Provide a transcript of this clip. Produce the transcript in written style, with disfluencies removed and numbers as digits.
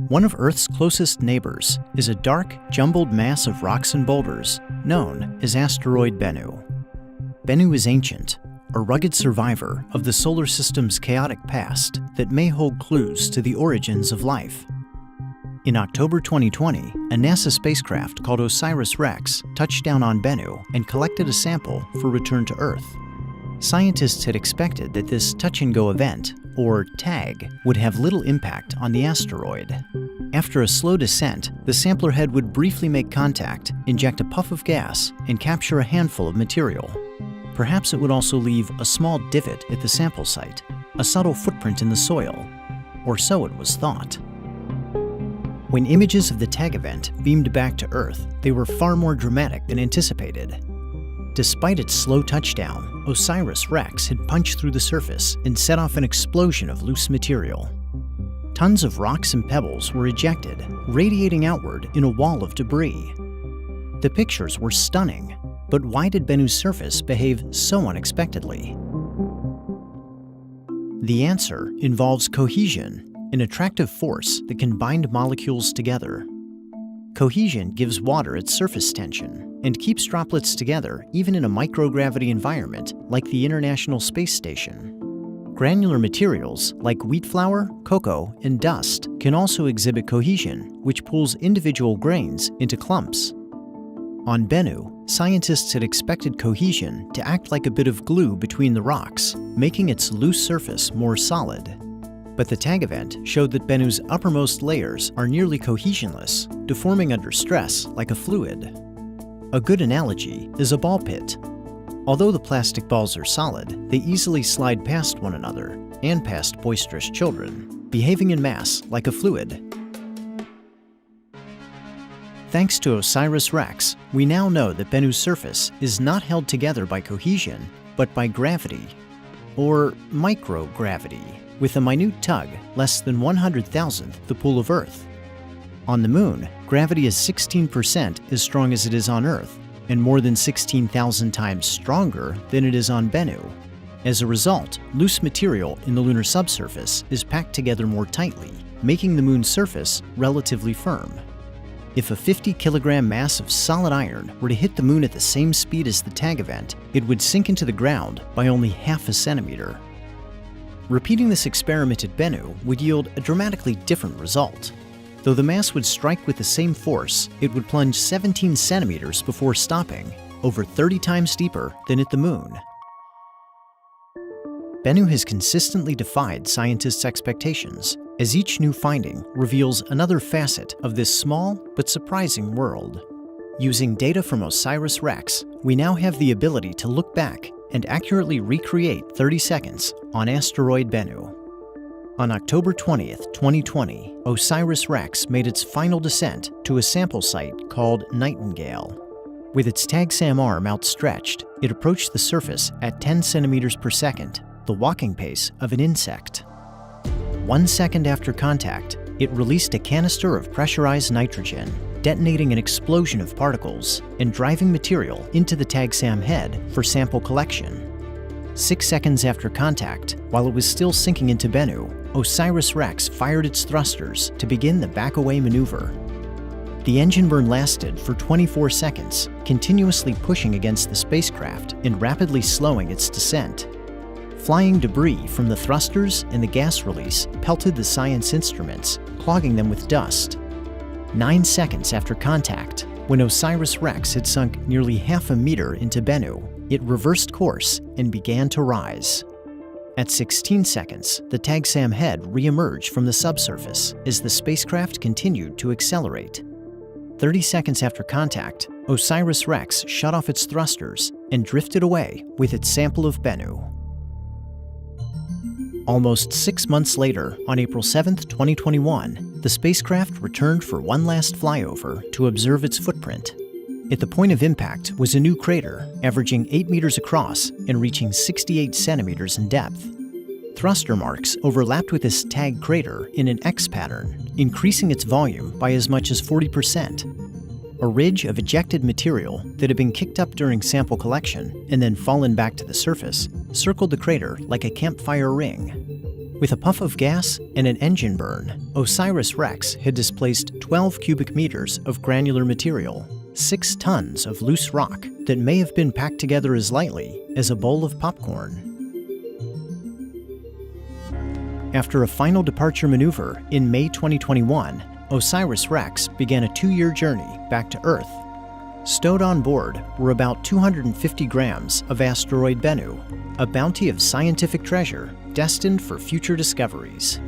One of Earth's closest neighbors is a dark, jumbled mass of rocks and boulders known as Asteroid Bennu. Bennu is ancient, a rugged survivor of the solar system's chaotic past that may hold clues to the origins of life. In October 2020, a NASA spacecraft called OSIRIS-REx touched down on Bennu and collected a sample for return to Earth. Scientists had expected that this touch-and-go event, or TAG, would have little impact on the asteroid. After a slow descent, the sampler head would briefly make contact, inject a puff of gas, and capture a handful of material. Perhaps it would also leave a small divot at the sample site, a subtle footprint in the soil, or so it was thought. When images of the TAG event beamed back to Earth, they were far more dramatic than anticipated. Despite its slow touchdown, OSIRIS-REx had punched through the surface and set off an explosion of loose material. Tons of rocks and pebbles were ejected, radiating outward in a wall of debris. The pictures were stunning, but why did Bennu's surface behave so unexpectedly? The answer involves cohesion, an attractive force that can bind molecules together. Cohesion gives water its surface tension and keeps droplets together even in a microgravity environment like the International Space Station. Granular materials like wheat flour, cocoa, and dust can also exhibit cohesion, which pulls individual grains into clumps. On Bennu, scientists had expected cohesion to act like a bit of glue between the rocks, making its loose surface more solid. But the TAG event showed that Bennu's uppermost layers are nearly cohesionless, deforming under stress like a fluid. A good analogy is a ball pit. Although the plastic balls are solid, they easily slide past one another and past boisterous children, behaving in mass like a fluid. Thanks to OSIRIS-REx, we now know that Bennu's surface is not held together by cohesion, but by gravity, or microgravity, with a minute tug less than 100,000th the pull of Earth. On the Moon, gravity is 16% as strong as it is on Earth, and more than 16,000 times stronger than it is on Bennu. As a result, loose material in the lunar subsurface is packed together more tightly, making the Moon's surface relatively firm. If a 50-kilogram mass of solid iron were to hit the Moon at the same speed as the TAG event, it would sink into the ground by only half a centimeter. Repeating this experiment at Bennu would yield a dramatically different result. Though the mass would strike with the same force, it would plunge 17 centimeters before stopping, over 30 times deeper than at the Moon. Bennu has consistently defied scientists' expectations, as each new finding reveals another facet of this small but surprising world. Using data from OSIRIS-REx, we now have the ability to look back and accurately recreate 30 seconds on Asteroid Bennu. On October 20th, 2020, OSIRIS-REx made its final descent to a sample site called Nightingale. With its TAG-SAM arm outstretched, it approached the surface at 10 centimeters per second, the walking pace of an insect. 1 second after contact, it released a canister of pressurized nitrogen, detonating an explosion of particles and driving material into the TAG-SAM head for sample collection. 6 seconds after contact, while it was still sinking into Bennu, OSIRIS-REx fired its thrusters to begin the back-away maneuver. The engine burn lasted for 24 seconds, continuously pushing against the spacecraft and rapidly slowing its descent. Flying debris from the thrusters and the gas release pelted the science instruments, clogging them with dust. 9 seconds after contact, when OSIRIS-REx had sunk nearly half a meter into Bennu, it reversed course and began to rise. At 16 seconds, the TAG-SAM head re-emerged from the subsurface as the spacecraft continued to accelerate. 30 seconds after contact, OSIRIS-REx shut off its thrusters and drifted away with its sample of Bennu. Almost 6 months later, on April 7, 2021, the spacecraft returned for one last flyover to observe its footprint. At the point of impact was a new crater, averaging 8 meters across and reaching 68 centimeters in depth. Thruster marks overlapped with this TAG crater in an X pattern, increasing its volume by as much as 40%. A ridge of ejected material that had been kicked up during sample collection and then fallen back to the surface circled the crater like a campfire ring. With a puff of gas and an engine burn, OSIRIS-REx had displaced 12 cubic meters of granular material, 6 tons of loose rock that may have been packed together as lightly as a bowl of popcorn. After a final departure maneuver in May 2021, OSIRIS-REx began a 2-year journey back to Earth. Stowed on board were about 250 grams of asteroid Bennu, a bounty of scientific treasure destined for future discoveries.